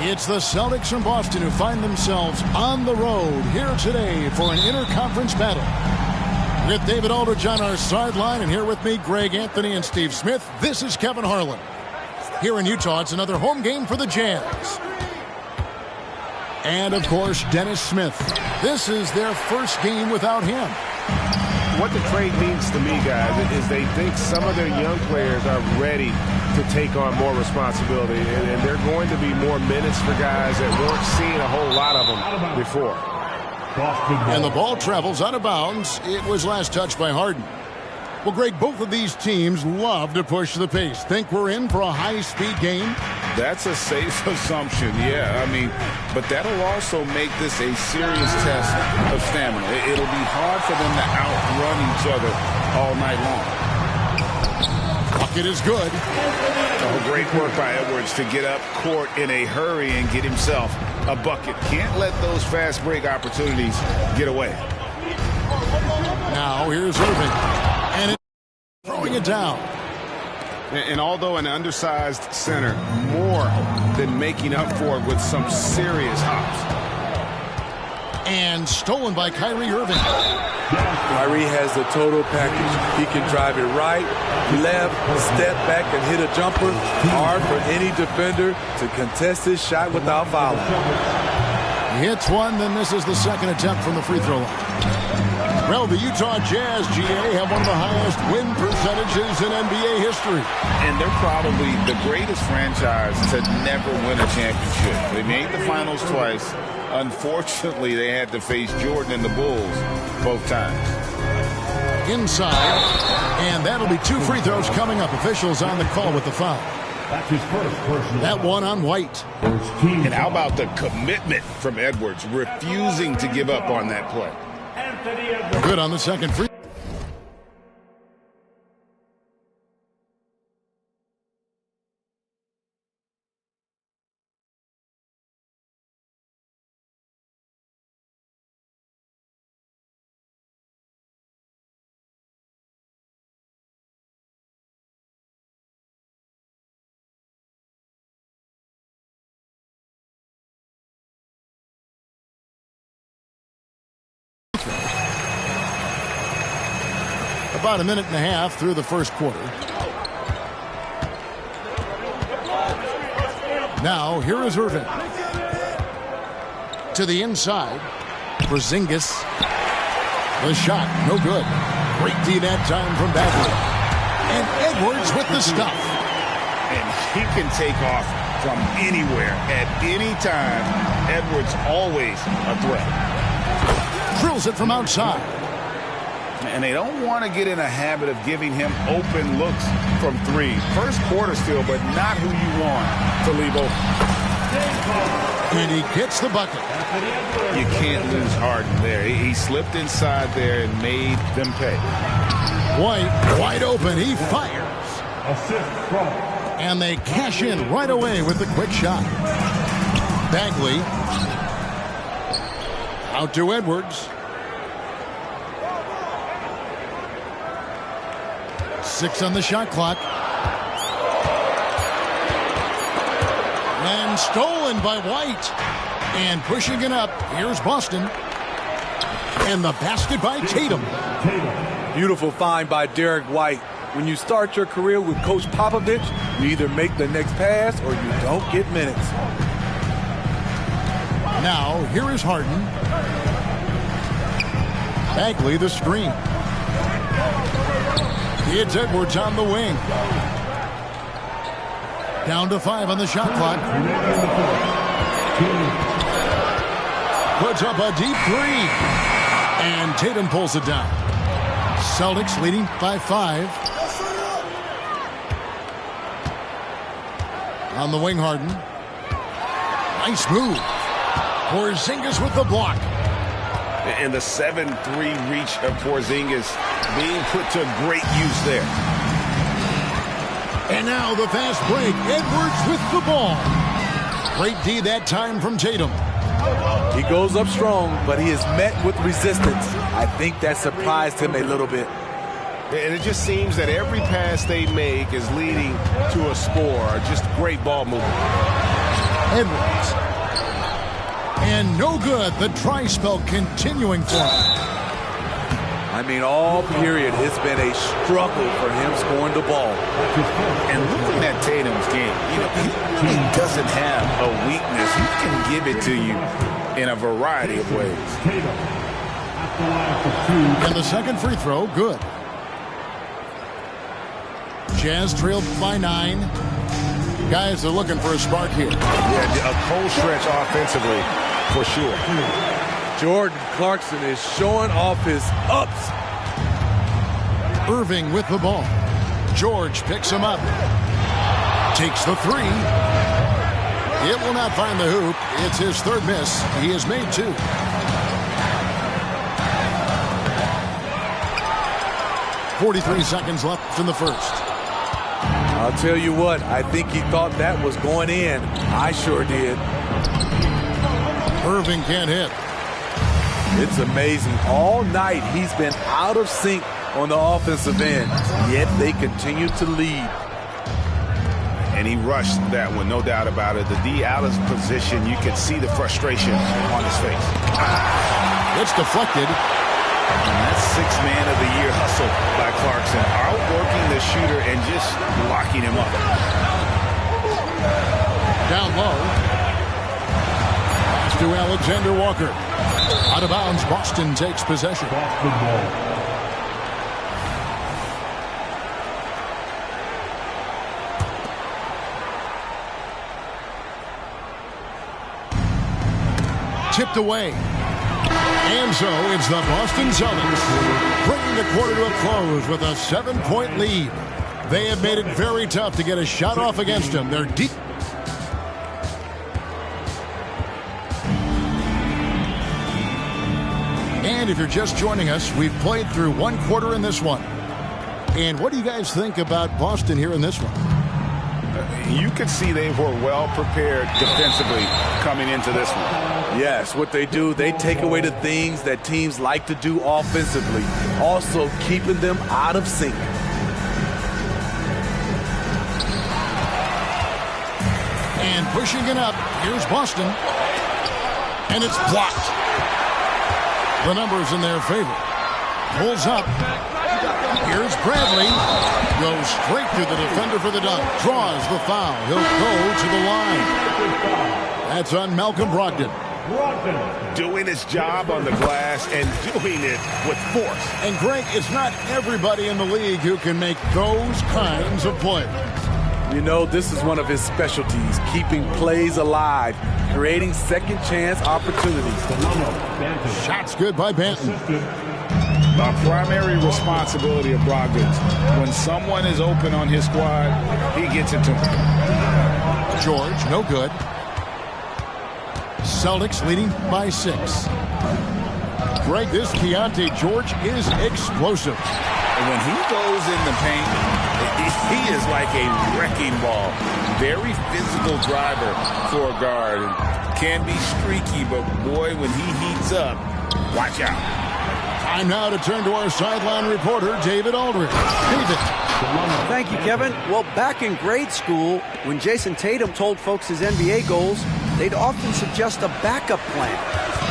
It's the Celtics from Boston who find themselves on the road here today for an interconference battle. With David Aldridge on our sideline, and here with me, Greg Anthony and Steve Smith, this is Kevin Harlan. Here in Utah, it's another home game for the Jazz. And, of course, Dennis Smith. This is their first game without him. What the trade means to me, guys, is they think some of their young players are ready to take on more responsibility, and they're going to be more minutes for guys that weren't seeing a whole lot of them before. And the ball travels out of bounds. It was last touched by Harden. Well, Greg, both of these teams love to push the pace. Think we're in for a high-speed game? That's a safe assumption, yeah. I mean, but that'll also make this a serious test of stamina. It'll be hard for them to outrun each other all night long. Bucket is good. Oh, great work by Edwards to get up court in a hurry and get himself a bucket. Can't let those fast break opportunities get away. Now here's Irving. And throwing it down. And although an undersized center, more than making up for it with some serious hops. And stolen by Kyrie Irving. Kyrie has the total package. He can drive it right, left, step back, and hit a jumper. Hard for any defender to contest his shot without fouling. He hits one, then misses the second attempt from the free throw line. Well, the Utah Jazz, GA, have one of the highest win percentages in NBA history. And they're probably the greatest franchise to never win a championship. They made the finals twice. Unfortunately, they had to face Jordan and the Bulls both times. Inside, and that'll be two free throws coming up. Officials on the call with the foul. That's his first personal. That one on White. And how about the commitment from Edwards, refusing to give up on that play? Good on the second free. About a minute and a half through the first quarter. Now, here is Irving. To the inside. Porzingis. The shot, no good. Great D that time from Bagley. And Edwards with the stuff. And he can take off from anywhere at any time. Edwards always a threat. Drills it from outside. And they don't want to get in a habit of giving him open looks from three. First quarter still, but not who you want to leave open. And he gets the bucket. You can't lose Harden there. He slipped inside there and made them pay. White wide open. He fires. And they cash in right away with the quick shot. Bagley. Out to Edwards. 6 on the shot clock. And stolen by White. And pushing it up. Here's Boston. And the basket by Tatum. Beautiful find by Derek White. when you start your career with Coach Popovich, you either make the next pass or you don't get minutes. Now, here is Harden. Bagley the screen. It's Edwards on the wing. Down to 5 on the shot clock. Puts up a deep 3. And Tatum pulls it down. Celtics leading by 5. On the wing, Harden. Nice move. Porzingis with the block. And the 7-3 reach of Porzingis being put to great use there. And now the fast break. Edwards with the ball. Great D that time from Tatum. He goes up strong, but he is met with resistance. I think that surprised him a little bit. And it just seems that every pass they make is leading to a score. Just great ball movement. Edwards. And no good. The dry spell continuing for him. I mean, all period, it's been a struggle for him scoring the ball. And looking at Tatum's game, he really doesn't have a weakness. He can give it to you in a variety of ways. And the second free throw, good. Jazz trailed by 9. Guys are looking for a spark here. Yeah, a cold stretch offensively, for sure. Jordan Clarkson is showing off his ups. Irving with the ball. George picks him up. Takes the 3. It will not find the hoop. It's his third miss. He has made 2. .43 seconds left in the first. I'll tell you what, I think he thought that was going in. I sure did. Irving can't hit. It's amazing. All night he's been out of sync on the offensive end, yet they continue to lead. And he rushed that one, no doubt about it. The D out of position, you could see the frustration on his face. It's deflected. And that's 6th man of the year hustle by Clarkson. Outworking the shooter and just locking him up. Down low. Pass to Alexander Walker. Out of bounds, Boston takes possession. Tipped away. And so it's the Boston Celtics bringing the quarter to a close with a 7-point lead. They have made it very tough to get a shot off against them. They're deep. And if you're just joining us, we've played through 1 quarter in this one. And what do you guys think about Boston here in this one? You could see they were well prepared defensively coming into this one. Yes, what they do, they take away the things that teams like to do offensively, also keeping them out of sync. And pushing it up, here's Boston. And it's blocked. The numbers in their favor. Pulls up. Here's Bradley. Goes straight through the defender for the dunk. Draws the foul. He'll go to the line. That's on Malcolm Brogdon. Doing his job on the glass and doing it with force. And Greg, it's not everybody in the league who can make those kinds of plays. You know, this is one of his specialties, keeping plays alive, creating second chance opportunities. Shots good by Banton. The primary responsibility of Brogdon, when someone is open on his squad, he gets it to him. George, no good. Celtics leading by 6. Greg, this Keontae George is explosive. And when he goes in the paint, he is like a wrecking ball. Very physical driver for a guard. Can be streaky, but boy, when he heats up, watch out. Time now to turn to our sideline reporter, David Aldridge. David. Thank you, Kevin. Well, back in grade school, when Jason Tatum told folks his NBA goals, they'd often suggest a backup plan.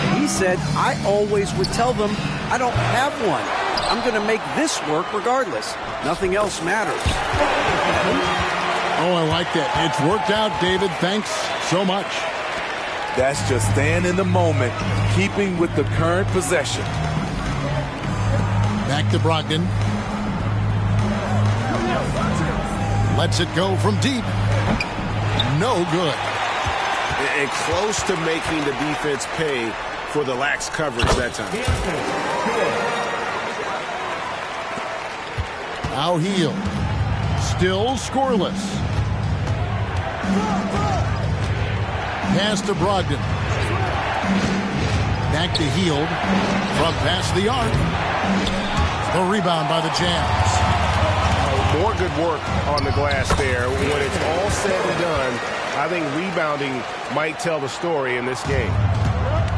And he said, I always would tell them I don't have one. I'm going to make this work regardless. Nothing else matters. Oh, I like that. It's worked out, David. Thanks so much. That's just staying in the moment, keeping with the current possession. Back to Brogdon. Lets it go from deep. No good. And close to making the defense pay for the lax coverage that time. Now Hield. Still scoreless. Pass to Brogdon. Back to Hield. From past the arc. The rebound by the Jazz. More good work on the glass there. When it's all said and done, I think rebounding might tell the story in this game.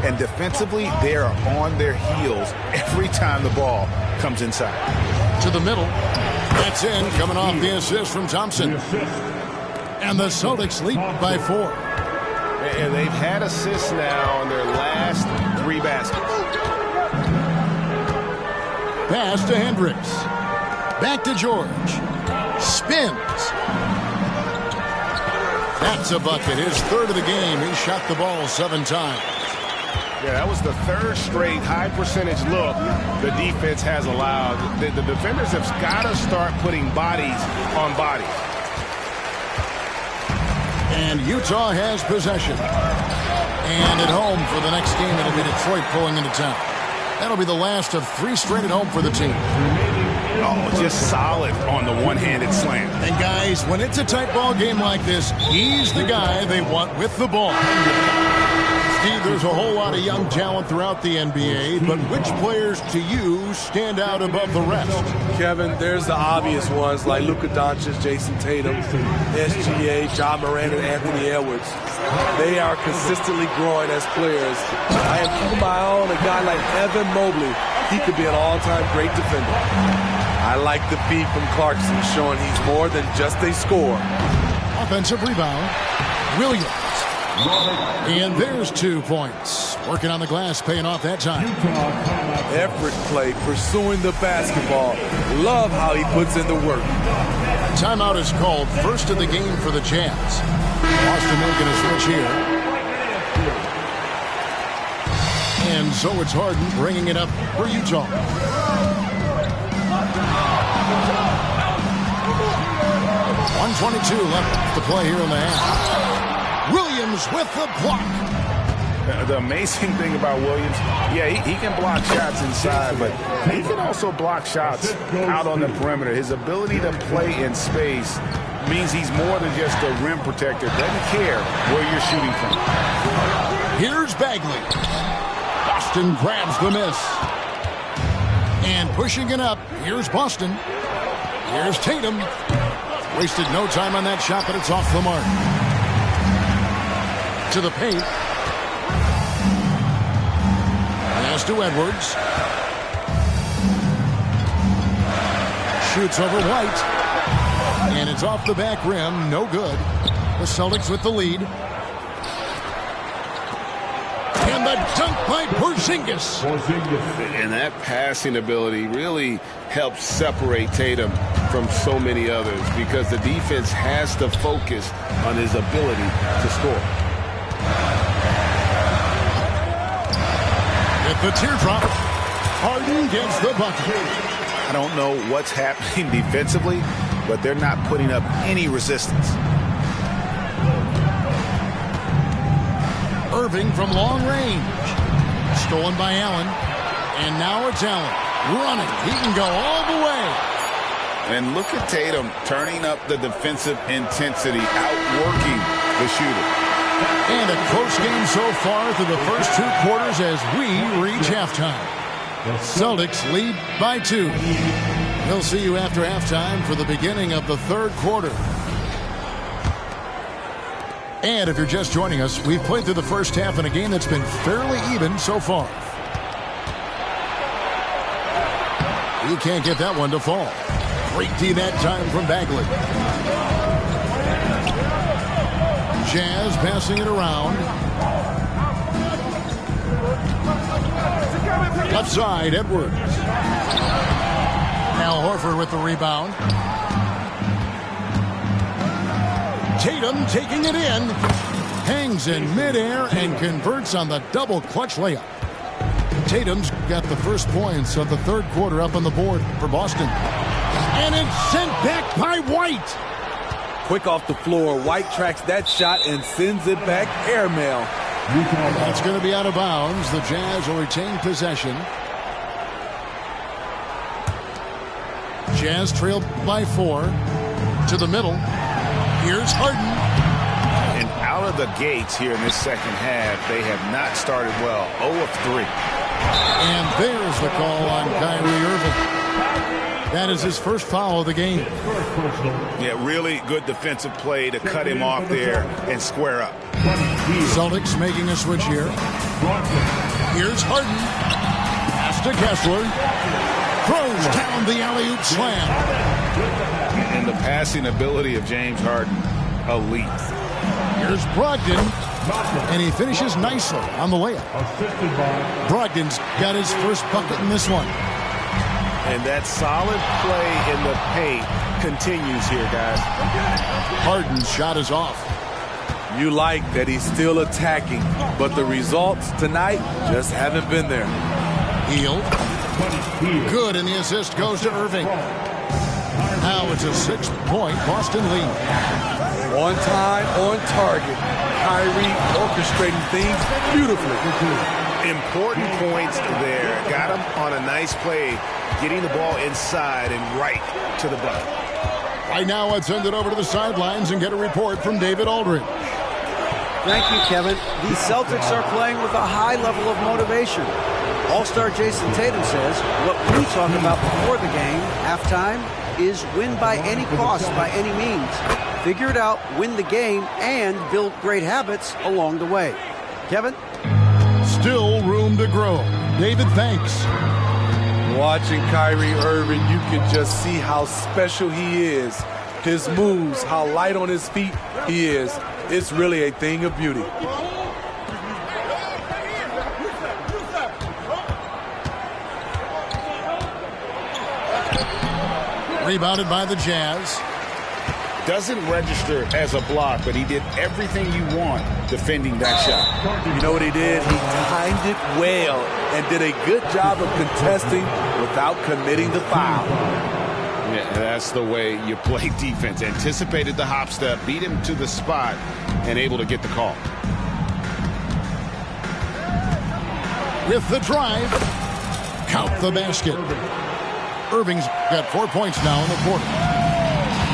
And defensively, they are on their heels every time the ball comes inside. To the middle. That's in, coming off the assist from Thompson. And the Celtics lead by 4. And they've had assists now on their last 3 baskets. Pass to Hendricks. Back to George. Spins. That's a bucket. His third of the game. He shot the ball 7 times. Yeah, that was the 3rd straight high percentage look the defense has allowed. The defenders have got to start putting bodies on bodies. And Utah has possession. And at home for the next game, it'll be Detroit pulling into town. That'll be the last of 3 straight at home for the team. Oh, just solid on the one-handed slam. And guys, when it's a tight ball game like this, he's the guy they want with the ball. Steve, there's a whole lot of young talent throughout the NBA, but which players to you stand out above the rest? Kevin, there's the obvious ones like Luka Doncic, Jason Tatum, SGA, Ja Morant, and Anthony Edwards. They are consistently growing as players. I am keeping my eye on a guy like Evan Mobley. He could be an all-time great defender. I like the feed from Clarkson, showing he's more than just a scorer. Offensive rebound, Williams. And there's 2 points. Working on the glass, paying off that time. Effort play, pursuing the basketball. Love how he puts in the work. Timeout is called. First of the game for the Jazz. Boston making a switch here. And so it's Harden bringing it up for Utah. .122 left to play here in the half. Williams with the block. The amazing thing about Williams, yeah, he can block shots inside, but he can also block shots out on the perimeter. His ability to play in space means he's more than just a rim protector. Doesn't care where you're shooting from. Here's Bagley. Boston grabs the miss. And pushing it up, here's Boston. Here's Tatum. Wasted no time on that shot, but it's off the mark. To the paint. Pass to Edwards. Shoots over White. And it's off the back rim. No good. The Celtics with the lead. And the dunk by Porzingis. And that passing ability really helps separate Tatum from so many others because the defense has to focus on his ability to score. With the teardrop, Harden gets the bucket. I don't know what's happening defensively, but they're not putting up any resistance. Irving from long range. Stolen by Allen. And now it's Allen. Running. He can go all the way. And look at Tatum turning up the defensive intensity, outworking the shooter. And a close game so far through the first 2 quarters as we reach halftime. Celtics lead by 2. We'll see you after halftime for the beginning of the 3rd quarter. And if you're just joining us, we've played through the first half in a game that's been fairly even so far. You can't get that one to fall. Great D that time from Bagley. Jazz passing it around. Left side, Edwards. Al Horford with the rebound. Tatum taking it in. Hangs in midair and converts on the double clutch layup. Tatum's got the first points of the third quarter up on the board for Boston. And it's sent back by White. Quick off the floor. White tracks that shot and sends it back airmail. That's going to be out of bounds. The Jazz will retain possession. Jazz trailed by 4 to the middle. Here's Harden. And out of the gates here in this second half, they have not started well. 0 of 3. And there's the call on Kyrie Irving. That is his first foul of the game. Yeah, really good defensive play to cut him off there and square up. Celtics making a switch here. Here's Harden. Pass to Kessler. Throws down the alley-oop slam. And the passing ability of James Harden, elite. Here's Brogdon. And he finishes nicely on the layup. Brogdon's got his first bucket in this one. And that solid play in the paint continues here, guys. Harden's shot is off. You like that he's still attacking, but the results tonight just haven't been there. Hield. Good, and the assist goes to Irving. Now it's a 6-point Boston lead. On time, on target. Kyrie orchestrating things beautifully. Important points there. Got him on a nice play, getting the ball inside and right to the bucket. Right now, let's send it over to the sidelines and get a report from David Aldridge. Thank you, Kevin. The Celtics are playing with a high level of motivation. All-star Jason Tatum says what we talked about before the game, halftime, is win by any cost, by any means. Figure it out, win the game, and build great habits along the way. Kevin? Still room to grow. David, thanks. Watching Kyrie Irving, you can just see how special he is. His moves, how light on his feet he is. It's really a thing of beauty. Rebounded by the Jazz. Doesn't register as a block, but he did everything you want defending that shot. You know what he did? He timed it well and did a good job of contesting without committing the foul. Yeah, that's the way you play defense. Anticipated the hop step, beat him to the spot, and able to get the call. With the drive, count the basket. Irving's got 4 points now in the quarter.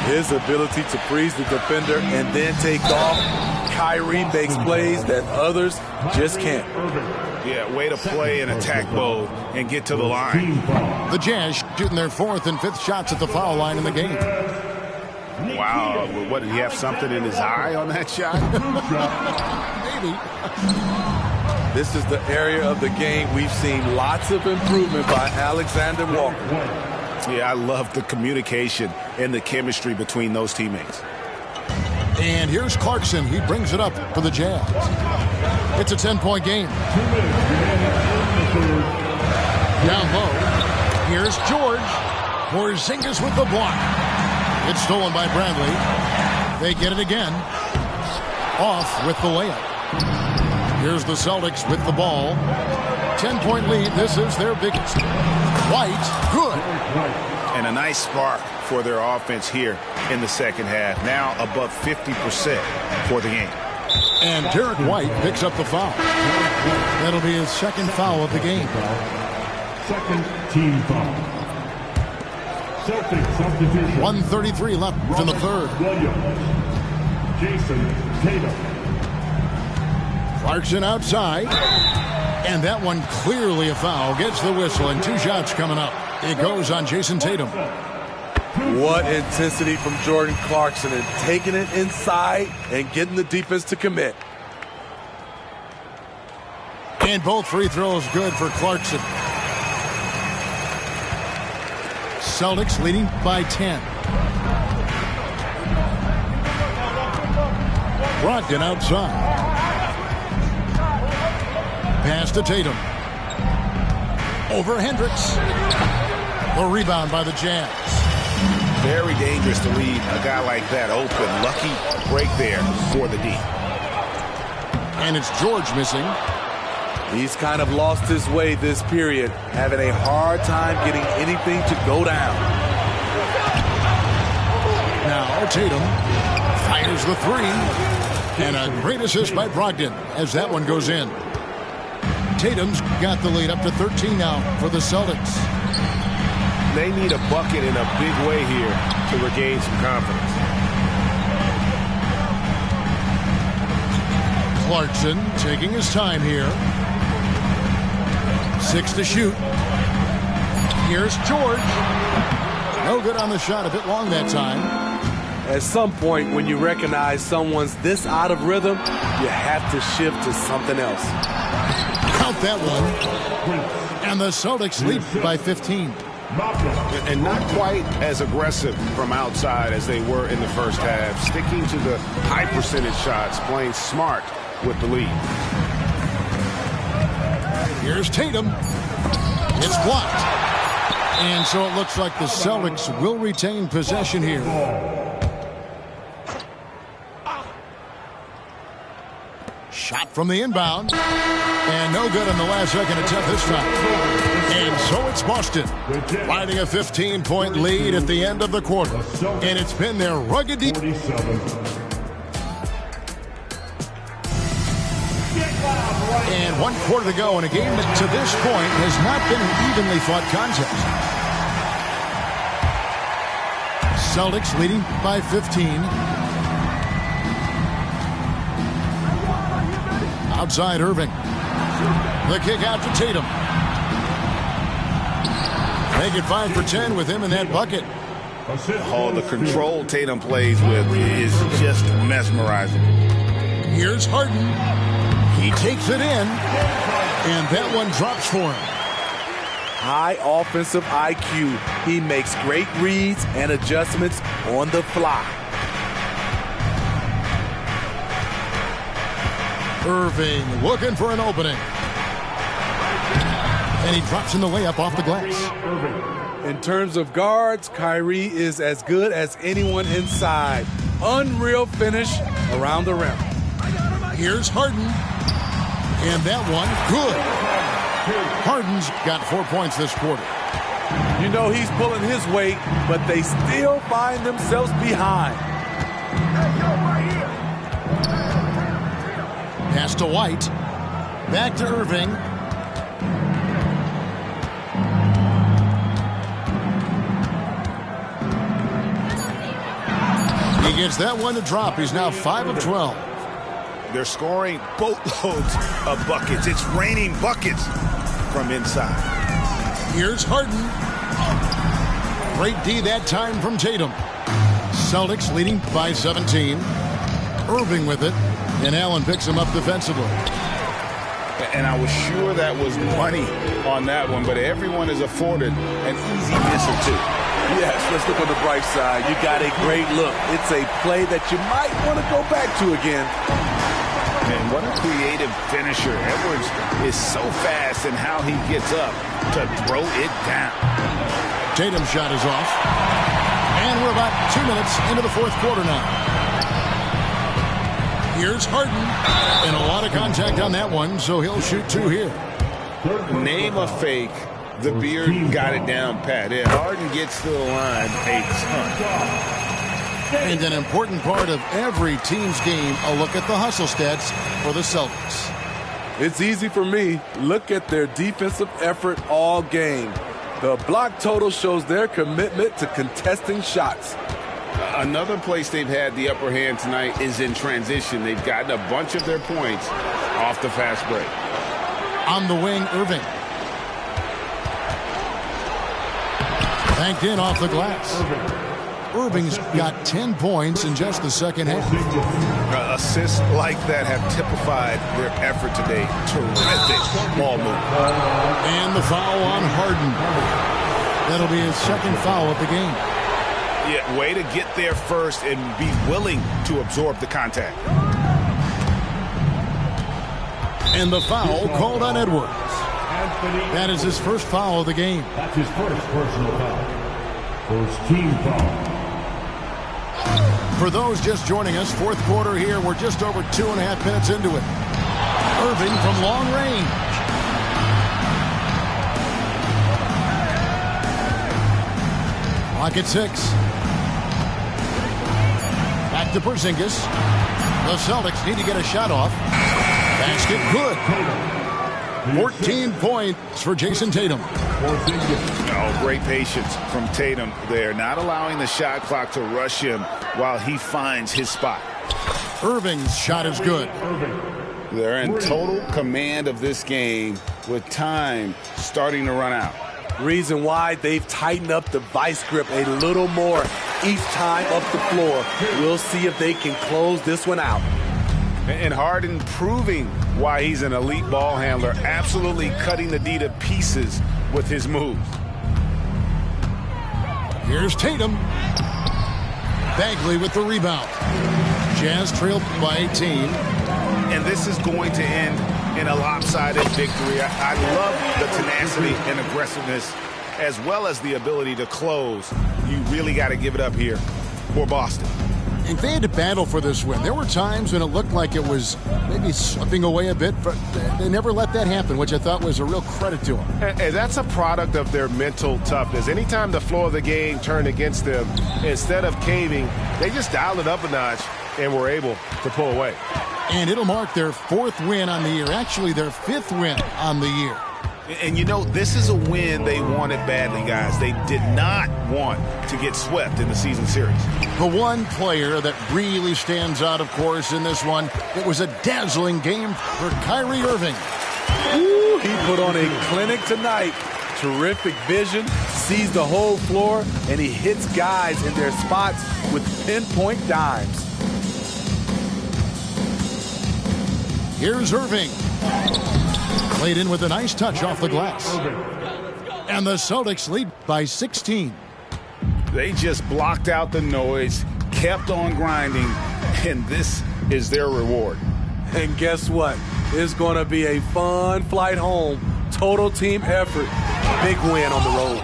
His ability to freeze the defender and then take off. Kyrie makes plays that others just can't. Yeah, way to play in attack mode and get to the line. The Jazz shooting their 4th and 5th shots at the foul line in the game. Wow, what, did he have something in his eye on that shot? Maybe. This is the area of the game we've seen lots of improvement by Alexander Walker. Yeah, I love the communication and the chemistry between those teammates. And here's Clarkson. He brings it up for the Jazz. It's a 10-point game. Down low. Here's George. Porzingis with the block. It's stolen by Bradley. They get it again. Off with the layup. Here's the Celtics with the ball. 10-point lead. This is their biggest. White, good. And a nice spark for their offense here in the second half. Now above 50% for the game. And Derek White picks up the foul. That'll be his second foul of the game. Second team foul. Celtics substitution. 1:33 left in the third. Williams. Jason Tatum. Clarkson outside. And that one clearly a foul. Gets the whistle and 2 shots coming up. It goes on Jason Tatum. What intensity from Jordan Clarkson and taking it inside and getting the defense to commit. And both free throws good for Clarkson. Celtics leading by 10. Brogdon outside. Pass to Tatum. Over Hendricks. The rebound by the Jazz. Very dangerous to leave a guy like that open. Lucky break there for the D. And it's George missing. He's kind of lost his way this period, having a hard time getting anything to go down. Now Tatum fires the three. And a great assist by Brogdon as that one goes in. Tatum's got the lead up to 13 now for the Celtics. They need a bucket in a big way here to regain some confidence. Clarkson taking his time here. 6 to shoot. Here's George. No good on the shot, a bit long that time. At some point, when you recognize someone's this out of rhythm, you have to shift to something else. Count that one. And the Celtics lead by 15. And not quite as aggressive from outside as they were in the first half. Sticking to the high percentage shots, playing smart with the lead. Here's Tatum. It's blocked. And so it looks like the Celtics will retain possession here. Shot from the inbound. And no good on the last second attempt this time. And so it's Boston riding a 15-point lead at the end of the quarter. And it's been their rugged deep. And 1 quarter to go in a game that to this point has not been an evenly fought contest. Celtics leading by 15. Outside Irving. The kick out to Tatum. Make it 5 for 10 with him in that bucket. Oh, the control Tatum plays with is just mesmerizing. Here's Harden. He takes it in. And that one drops for him. High offensive IQ. He makes great reads and adjustments on the fly. Irving looking for an opening. And he drops in the layup off the glass. In terms of guards, Kyrie is as good as anyone inside. Unreal finish around the rim. Here's Harden. And that one, good. Harden's got 4 points this quarter. You know he's pulling his weight, but they still find themselves behind. Pass to White. Back to Irving. He gets that one to drop. He's now 5 of 12. They're scoring boatloads of buckets. It's raining buckets from inside. Here's Harden. Great D that time from Tatum. Celtics leading by 17. Irving with it. And Allen picks him up defensively. And I was sure that was money on that one, but everyone is afforded an easy miss or two. Yes, let's look on the bright side. You got a great look. It's a play that you might want to go back to again. And what a creative finisher. Edwards is so fast in how he gets up to throw it down. Tatum's shot is off. And we're about 2 minutes into the fourth quarter now. Here's Harden. And a lot of contact on that one, so he'll shoot 2 here. Name a fake. The beard got it down pat. And Harden gets to the line a ton. And an important part of every team's game, a look at the hustle stats for the Celtics. It's easy for me. Look at their defensive effort all game. The block total shows their commitment to contesting shots. Another place they've had the upper hand tonight is in transition. They've gotten a bunch of their points off the fast break. On the wing, Irving. Banked in off the glass. Irving's got 10 points in just the second half. Assists like that have typified their effort today. Terrific ball movement. And the foul on Harden. That'll be his second foul of the game. Yeah, way to get there first and be willing to absorb the contact. And the foul called on Edwards. That is his first foul of the game. That's his first personal foul. First team foul. For those just joining us, fourth quarter here. We're just over 2.5 minutes into it. Irving from long range. Clock at 6. Back to Porzingis. The Celtics need to get a shot off. Basket good. 14 points for Jason Tatum. Oh, great patience from Tatum there, not allowing the shot clock to rush him while he finds his spot. Irving's shot is good. They're in total command of this game with time starting to run out. Reason why they've tightened up the vice grip a little more each time up the floor. We'll see if they can close this one out. And Harden proving why he's an elite ball handler, absolutely cutting the D to pieces with his moves. Here's Tatum. Bagley with the rebound. Jazz trailed by 18. And this is going to end in a lopsided victory. I love the tenacity and aggressiveness as well as the ability to close. You really got to give it up here for Boston. And they had to battle for this win. There were times when it looked like it was maybe slipping away a bit, but they never let that happen, which I thought was a real credit to them. And that's a product of their mental toughness. Anytime the floor of the game turned against them, instead of caving, they just dialed it up a notch and were able to pull away. And it'll mark their 4th win on the year, actually their 5th win on the year. And, you know, this is a win they wanted badly, guys. They did not want to get swept in the season series. The one player that really stands out, of course, in this one, it was a dazzling game for Kyrie Irving. Ooh, he put on a clinic tonight. Terrific vision, sees the whole floor, and he hits guys in their spots with pinpoint dimes. Here's Irving. Played in with a nice touch off the glass. And the Celtics lead by 16. They just blocked out the noise, kept on grinding, and this is their reward. And guess what? It's going to be a fun flight home. Total team effort. Big win on the road.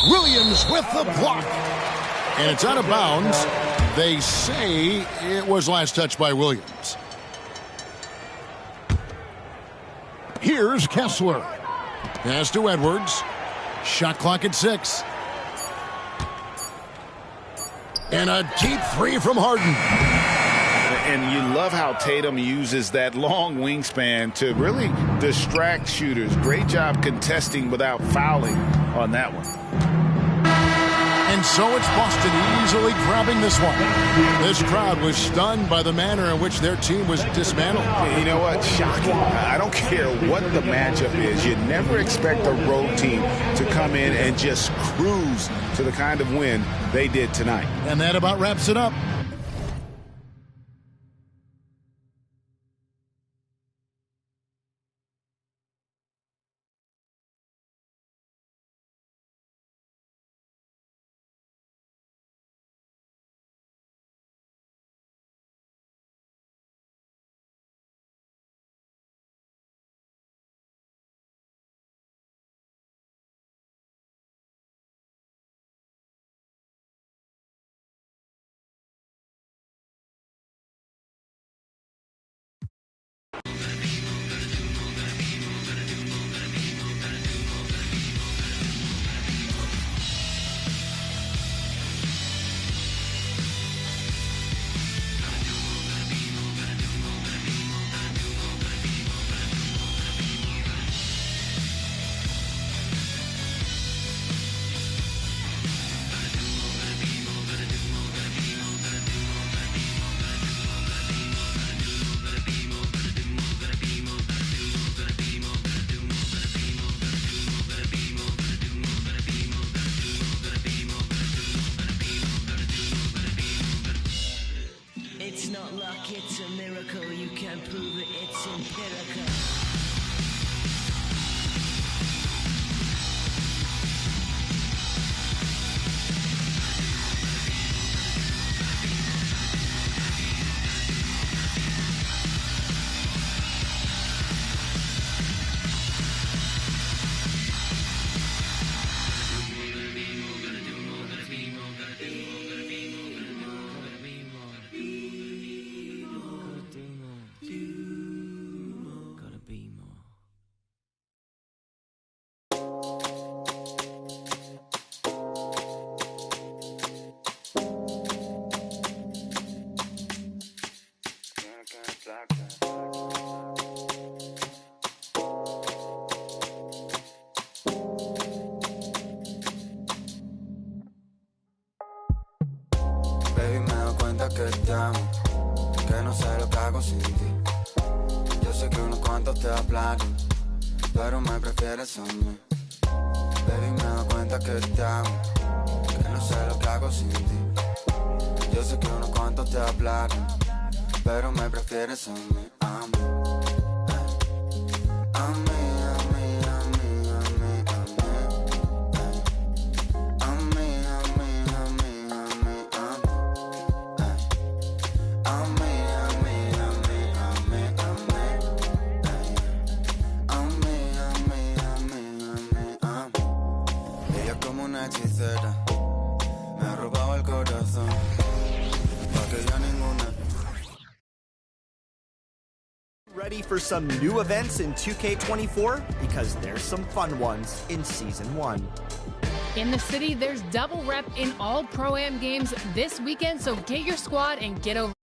Williams with the block. And it's out of bounds. They say it was last touched by Williams. Here's Kessler. Pass to Edwards. Shot clock at 6. And a deep 3 from Harden. And you love how Tatum uses that long wingspan to really distract shooters. Great job contesting without fouling on that one. And so it's Boston easily grabbing this one. This crowd was stunned by the manner in which their team was dismantled. You know what? Shocking. I don't care what the matchup is. You never expect a road team to come in and just cruise to the kind of win they did tonight. And that about wraps it up. It's not luck, it's a miracle. You can't prove it, it's empirical. que te amo, que no sé lo que hago sin ti. Yo sé que unos cuantos te hablan, pero me prefieres a mí. Baby, me doy cuenta que te amo, que no sé lo que hago sin ti. Yo sé que unos cuantos te hablan, pero me prefieres a mí, a mí. A mí, a mí, a mí, a mí, a mí. A mí, a mí, a mí, a mí, a mí. A mí, a mí, a mí, a mí, a mí. A mí, a mí, a mí, a mí, a mí. Ella es como una hechicera, me ha robado el corazón, pa' que ya ninguna. Ready for some new events in 2K24? Because there's some fun ones in Season 1. In the city, there's double rep in all Pro-Am games this weekend, so get your squad and get over.